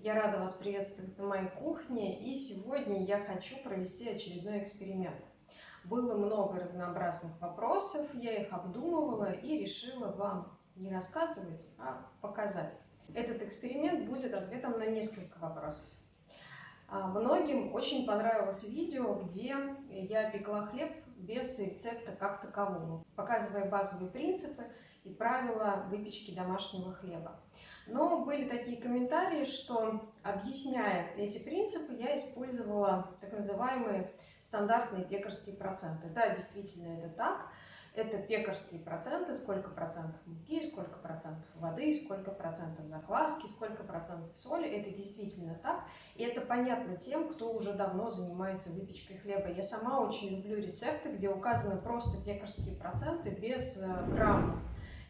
Я рада вас приветствовать на моей кухне, и сегодня я хочу провести очередной эксперимент. Было много разнообразных вопросов, я их обдумывала и решила вам не рассказывать, а показать. Этот эксперимент будет ответом на несколько вопросов. Многим очень понравилось видео, где я пекла хлеб без рецепта как такового, показывая базовые принципы и правила выпечки домашнего хлеба. Но были такие комментарии, что, объясняя эти принципы, я использовала так называемые стандартные пекарские проценты. Да, действительно это так. Это пекарские проценты, сколько процентов муки, сколько процентов воды, сколько процентов закваски, сколько процентов соли. Это действительно так. И это понятно тем, кто уже давно занимается выпечкой хлеба. Я сама очень люблю рецепты, где указаны просто пекарские проценты без граммов.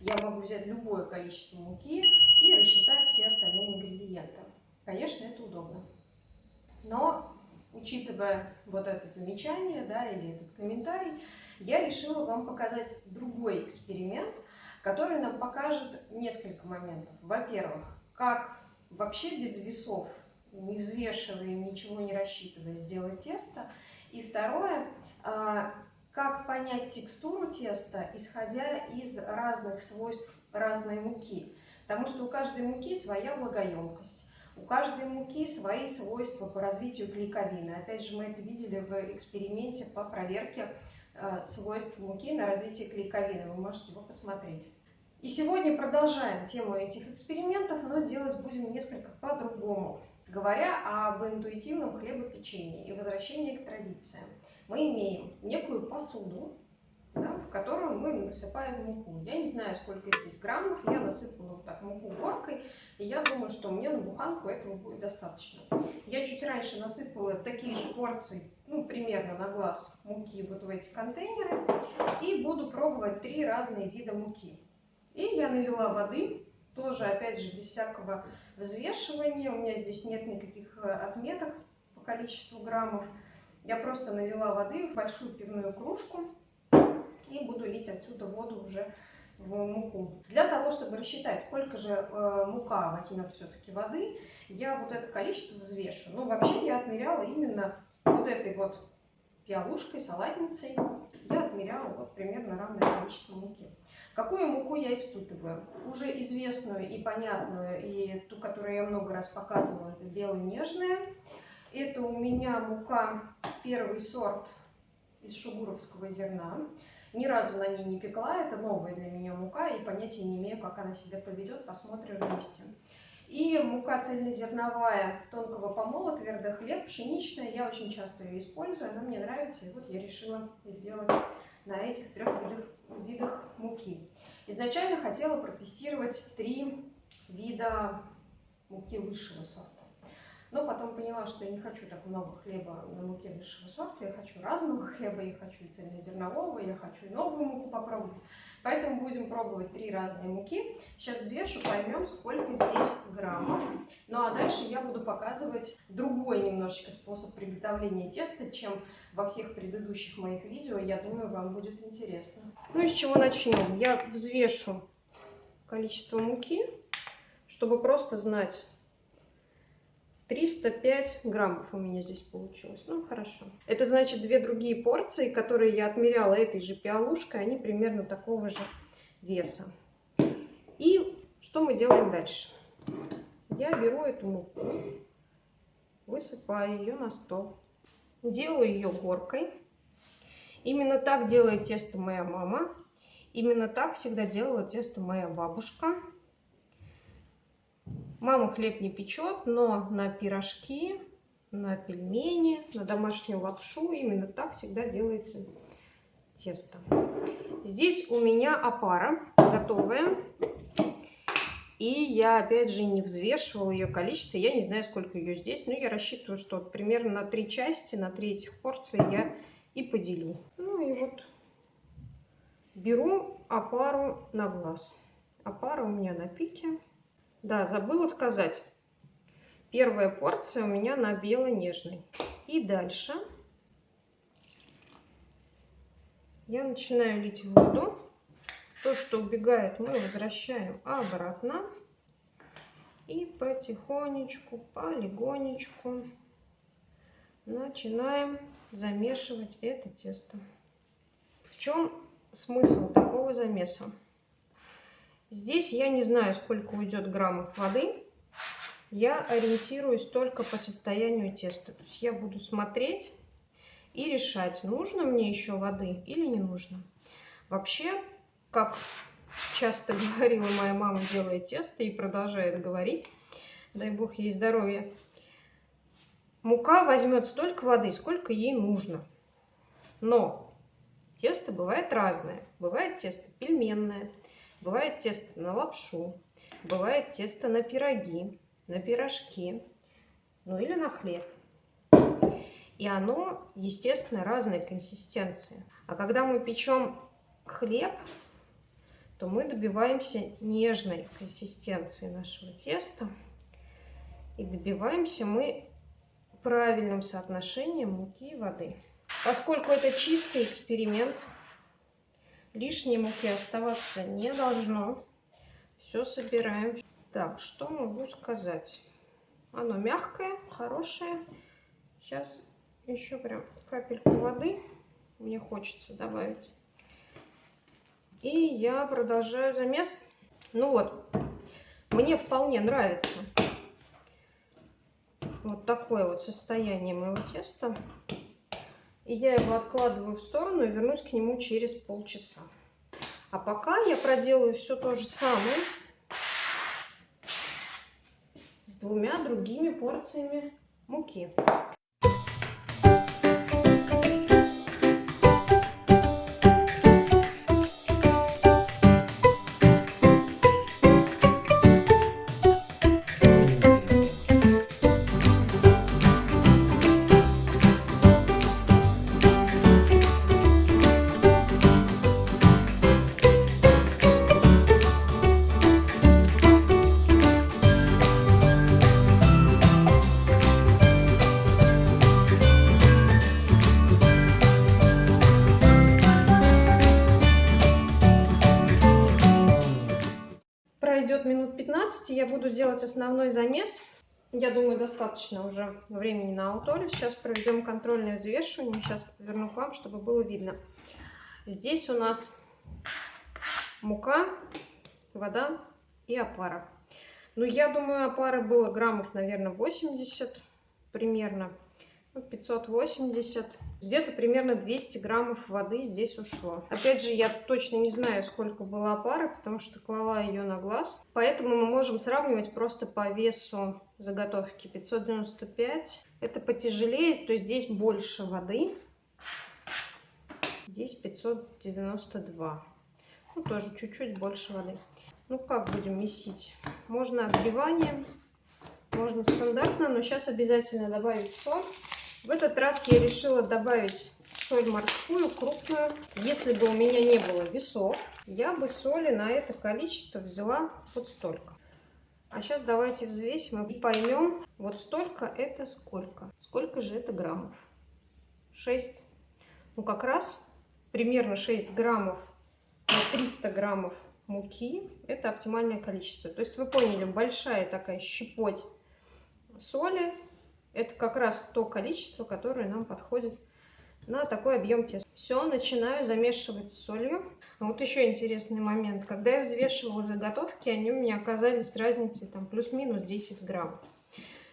Я могу взять любое количество муки и рассчитать все остальные ингредиенты. Конечно, это удобно. Но, учитывая вот это замечание, да, или этот комментарий, я решила вам показать другой эксперимент, который нам покажет несколько моментов. Во-первых, как вообще без весов, не взвешивая, ничего не рассчитывая, сделать тесто. И второе, как понять текстуру теста, исходя из разных свойств разной муки. Потому что у каждой муки своя влагоемкость, у каждой муки свои свойства по развитию клейковины. Опять же, мы это видели в эксперименте по проверке свойств муки на развитие клейковины. Вы можете его посмотреть. И сегодня продолжаем тему этих экспериментов, но делать будем несколько по-другому. Говоря об интуитивном хлебопечении и возвращении к традициям, мы имеем некую посуду, да, в которую мы насыпаем муку. Я не знаю, сколько здесь граммов, я насыпала вот так муку горкой, и я думаю, что мне на буханку этого будет достаточно. Я чуть раньше насыпала такие же порции, примерно на глаз муки вот в эти контейнеры, и буду пробовать 3 разные вида муки. И я налила воды, тоже опять же без всякого взвешивания, у меня здесь нет никаких отметок по количеству граммов. Я просто налила воды в большую пивную кружку и буду лить отсюда воду уже в муку. Для того, чтобы рассчитать, сколько же мука возьмет все-таки воды, я вот это количество взвешу. Но вообще я отмеряла именно вот этой вот пиалушкой, салатницей. Я отмеряла вот примерно равное количество муки. Какую муку я испытываю? Уже известную и понятную, и ту, которую я много раз показывала, это бело-нежная. Это у меня мука первый сорт из шугуровского зерна. Ни разу на ней не пекла, это новая для меня мука, и понятия не имею, как она себя поведет, посмотрим вместе. И мука цельнозерновая тонкого помола, твердый хлеб, пшеничная, я очень часто ее использую, она мне нравится, и вот я решила сделать на этих 3 видах муки. Изначально хотела протестировать 3 вида муки высшего сорта. Но потом поняла, что я не хочу так много хлеба на муке высшего сорта. Я хочу разного хлеба, я хочу и цельнозернового, я хочу и новую муку попробовать. Поэтому будем пробовать 3 разные муки. Сейчас взвешу, поймем, сколько здесь граммов. Ну а дальше я буду показывать другой немножечко способ приготовления теста, чем во всех предыдущих моих видео. Я думаю, вам будет интересно. Ну и с чего начнем? Я взвешу количество муки, чтобы просто знать. 305 граммов у меня здесь получилось. Ну, хорошо. Это значит 2 другие порции, которые я отмеряла этой же пиалушкой, они примерно такого же веса. И что мы делаем дальше? Я беру эту муку, высыпаю ее на стол, делаю ее горкой. Именно так делает тесто моя мама. Именно так всегда делала тесто моя бабушка. Мама хлеб не печет, но на пирожки, на пельмени, на домашнюю лапшу именно так всегда делается тесто. Здесь у меня опара готовая. И я опять же не взвешивала ее количество. Я не знаю, сколько ее здесь, но я рассчитываю, что примерно на 3 части, на 3 этих порции я и поделю. Ну и вот беру опару на глаз. Опара у меня на пике. Да, забыла сказать. Первая порция у меня на бело-нежной. И дальше я начинаю лить воду. То, что убегает, мы возвращаем обратно. И потихонечку, полегонечку начинаем замешивать это тесто. В чем смысл такого замеса? Здесь я не знаю, сколько уйдет граммов воды. Я ориентируюсь только по состоянию теста. То есть я буду смотреть и решать, нужно мне еще воды или не нужно. Вообще, как часто говорила моя мама, делая тесто, и продолжает говорить, дай бог ей здоровья, мука возьмет столько воды, сколько ей нужно. Но тесто бывает разное. Бывает тесто пельменное, бывает тесто на лапшу, бывает тесто на пироги, на пирожки, ну или на хлеб. И оно, естественно, разной консистенции. А когда мы печем хлеб, то мы добиваемся нежной консистенции нашего теста. И добиваемся мы правильным соотношением муки и воды. Поскольку это чистый эксперимент, лишней муки оставаться не должно. Все собираем. Так, что могу сказать? Оно мягкое, хорошее. Сейчас еще прям капельку воды мне хочется добавить. И я продолжаю замес. Ну вот, мне вполне нравится вот такое вот состояние моего теста. И я его откладываю в сторону и вернусь к нему через полчаса. А пока я проделаю все то же самое с 2 другими порциями муки. Пройдет минут 15, я буду делать основной замес. Я думаю, достаточно уже времени на аутоле. Сейчас проведем контрольное взвешивание. Сейчас поверну к вам, чтобы было видно. Здесь у нас мука, вода и опара. Ну, я думаю, опары было граммов, наверное, 80 примерно. 580. Где-то примерно 200 граммов воды здесь ушло. Опять же, я точно не знаю, сколько было опары, потому что клала ее на глаз. Поэтому мы можем сравнивать просто по весу заготовки. 595. Это потяжелее, то есть здесь больше воды. Здесь 592. Ну, тоже чуть-чуть больше воды. Ну, как будем месить? Можно отбиванием, можно стандартно, но сейчас обязательно добавить соль. В этот раз я решила добавить соль морскую, крупную. Если бы у меня не было весов, я бы соли на это количество взяла вот столько. А сейчас давайте взвесим и поймем, вот столько это сколько. Сколько же это граммов? 6. Ну, как раз примерно 6 граммов на 300 граммов муки. Это оптимальное количество. То есть вы поняли, большая такая щепоть соли. Это как раз то количество, которое нам подходит на такой объем теста. Все, начинаю замешивать с солью. А вот еще интересный момент. Когда я взвешивала заготовки, они у меня оказались с разницей там плюс-минус 10 грамм.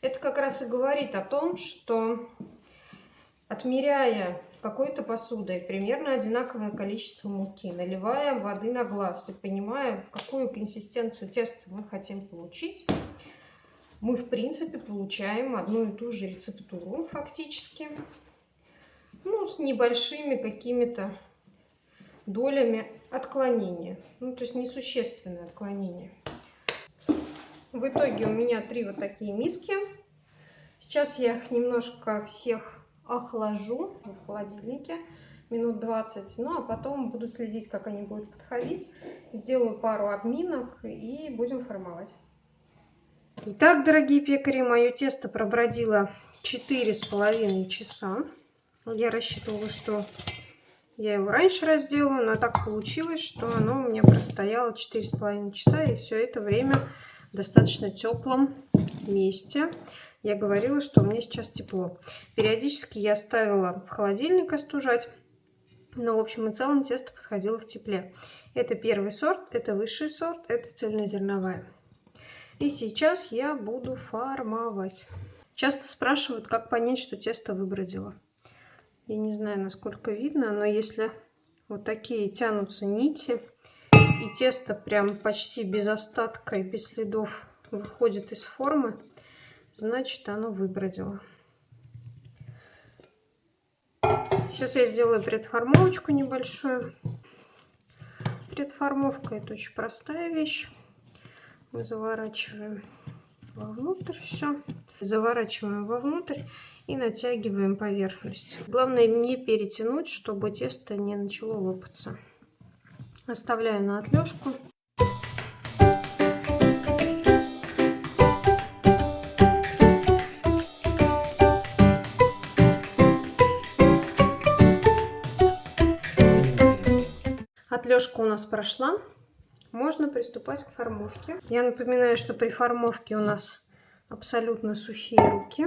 Это как раз и говорит о том, что отмеряя какой-то посудой примерно одинаковое количество муки, наливая воды на глаз и понимая, какую консистенцию теста мы хотим получить, мы, в принципе, получаем одну и ту же рецептуру фактически, ну, с небольшими какими-то долями отклонения, ну, то есть несущественное отклонение. В итоге у меня 3 вот такие миски. Сейчас я их немножко всех охлажу в холодильнике минут 20, ну, а потом буду следить, как они будут подходить. Сделаю пару обминок и будем формовать. Итак, дорогие пекари, мое тесто пробродило 4,5 часа. Я рассчитывала, что я его раньше разделаю, но так получилось, что оно у меня простояло 4,5 часа, и все это время достаточно теплом месте. Я говорила, что у меня сейчас тепло. Периодически я ставила в холодильник остужать, но в общем и целом тесто подходило в тепле. Это первый сорт, это высший сорт, это цельнозерновая. И сейчас я буду формовать. Часто спрашивают, как понять, что тесто выбродило. Я не знаю, насколько видно, но если вот такие тянутся нити, и тесто прям почти без остатка и без следов выходит из формы, значит, оно выбродило. Сейчас я сделаю предформовочку небольшую. Предформовка — это очень простая вещь. Мы заворачиваем вовнутрь все. Заворачиваем вовнутрь и натягиваем поверхность. Главное не перетянуть, чтобы тесто не начало лопаться. Оставляю на отлежку. Отлежка у нас прошла. Можно приступать к формовке. Я напоминаю, что при формовке у нас абсолютно сухие руки.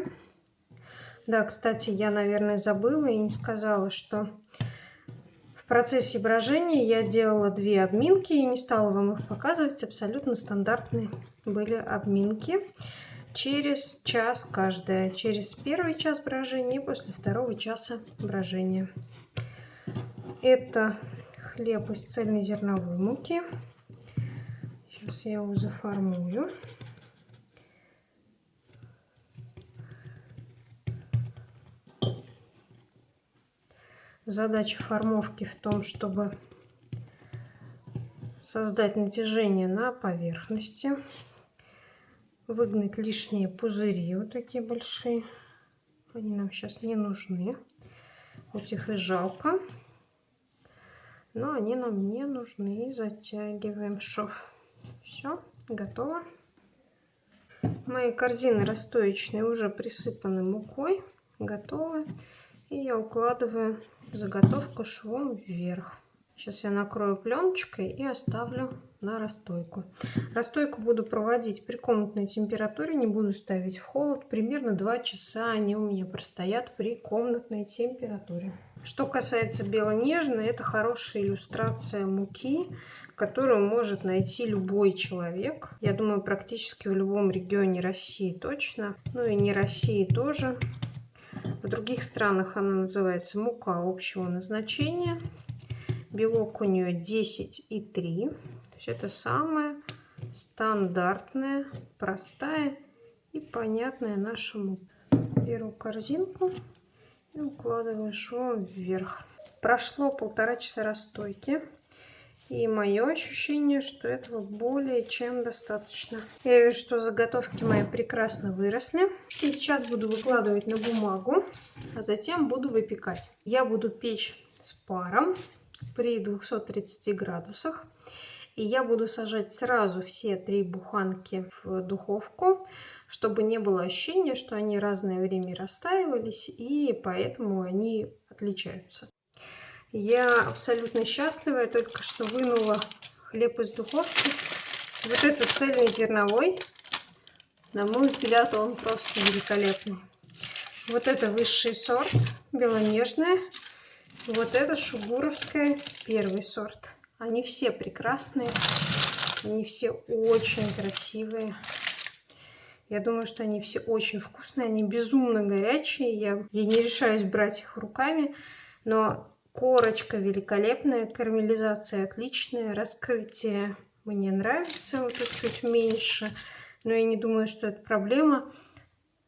Да, кстати, я, наверное, забыла и не сказала, что в процессе брожения я делала 2 обминки и не стала вам их показывать. Абсолютно стандартные были обминки. Через час каждая. Через первый час брожения и после второго часа брожения. Это хлеб из цельнозерновой муки. Сейчас я его заформую. Задача формовки в том, чтобы создать натяжение на поверхности, выгнать лишние пузыри, вот такие большие. Они нам сейчас не нужны. Вот их и жалко. Но они нам не нужны. Затягиваем шов. Все, готово. Мои корзины расстоечные уже присыпаны мукой. Готовы. И я укладываю заготовку швом вверх. Сейчас я накрою пленочкой и оставлю на расстойку. Расстойку буду проводить при комнатной температуре, не буду ставить в холод. Примерно 2 часа они у меня простоят при комнатной температуре. Что касается бело-нежной, это хорошая иллюстрация муки, которую может найти любой человек. Я думаю, практически в любом регионе России точно. Ну и не России тоже. В других странах она называется мука общего назначения. Белок у нее 10,3. То есть это самая стандартная, простая и понятная наша мука. Беру корзинку и укладываю швом вверх. Прошло 1,5 часа расстойки. И мое ощущение, что этого более чем достаточно. Я вижу, что заготовки мои прекрасно выросли. И сейчас буду выкладывать на бумагу, а затем буду выпекать. Я буду печь с паром при 230 градусах. И я буду сажать сразу все 3 буханки в духовку, чтобы не было ощущения, что они разное время растаивались, и поэтому они отличаются. Я абсолютно счастлива, я только что вынула хлеб из духовки. Вот этот цельнозерновой, на мой взгляд, он просто великолепный. Вот это высший сорт, белонежная. Вот это шугуровская, первый сорт. Они все прекрасные, они все очень красивые. Я думаю, что они все очень вкусные, они безумно горячие. Я не решаюсь брать их руками, но корочка великолепная, карамелизация отличная, раскрытие мне нравится, вот тут чуть меньше, но я не думаю, что это проблема.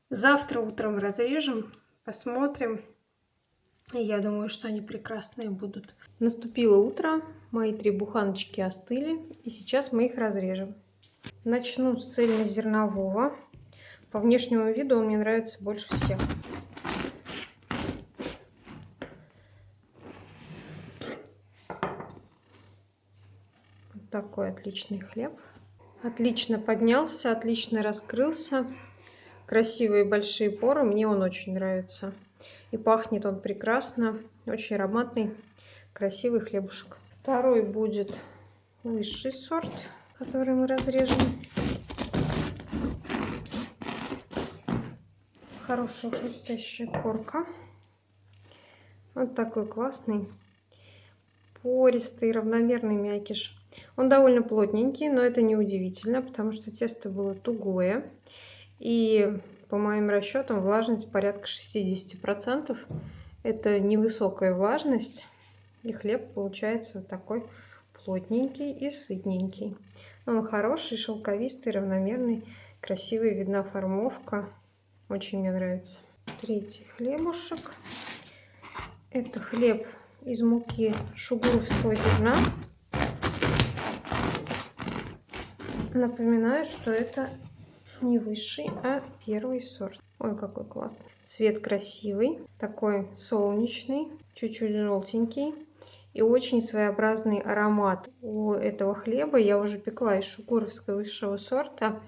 Завтра утром разрежем, посмотрим. И я думаю, что они прекрасные будут. Наступило утро, мои 3 буханочки остыли, и сейчас мы их разрежем. Начну с цельнозернового. По внешнему виду он мне нравится больше всех. Вот такой отличный хлеб. Отлично поднялся, отлично раскрылся. Красивые большие поры, мне он очень нравится. И пахнет он прекрасно, очень ароматный, красивый хлебушек. Второй будет высший сорт, который мы разрежем. хорошая хрустящая корка. Вот такой классный, пористый, равномерный мякиш. Он довольно плотненький, но это не удивительно, потому что тесто было тугое. И по моим расчетам влажность порядка 60%. Это невысокая влажность. И хлеб получается вот такой плотненький и сытненький. Он хороший, шелковистый, равномерный, красивый, видна формовка. Очень мне нравится. Третий хлебушек. Это хлеб из муки шугуровского зерна. Напоминаю, что это не высший, а первый сорт. Ой, какой классный. Цвет красивый, такой солнечный, чуть-чуть желтенький. И очень своеобразный аромат у этого хлеба. Я уже пекла из шугуровского высшего сорта.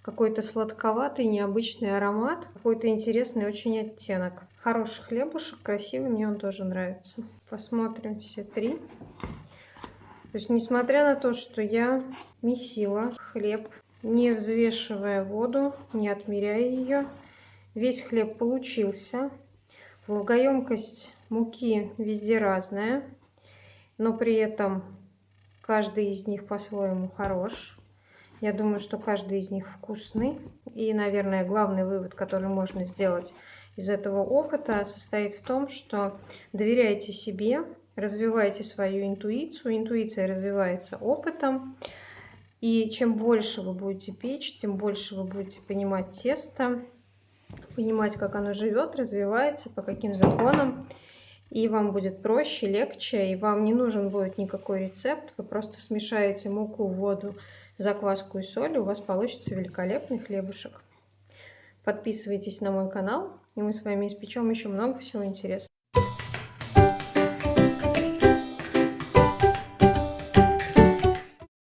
Какой-то сладковатый, необычный аромат. Какой-то интересный очень оттенок. Хороший хлебушек, красивый, мне он тоже нравится. Посмотрим все три. То есть, несмотря на то, что я месила хлеб, не взвешивая воду, не отмеряя ее, весь хлеб получился. Влагоемкость муки везде разная, но при этом каждый из них по-своему хорош. Я думаю, что каждый из них вкусный. И, наверное, главный вывод, который можно сделать из этого опыта, состоит в том, что доверяйте себе, развивайте свою интуицию. Интуиция развивается опытом. И чем больше вы будете печь, тем больше вы будете понимать тесто, понимать, как оно живет, развивается, по каким законам. И вам будет проще, легче, и вам не нужен будет никакой рецепт. Вы просто смешаете муку, воду, закваску и соль, и у вас получится великолепный хлебушек. Подписывайтесь на мой канал, и мы с вами испечем еще много всего интересного.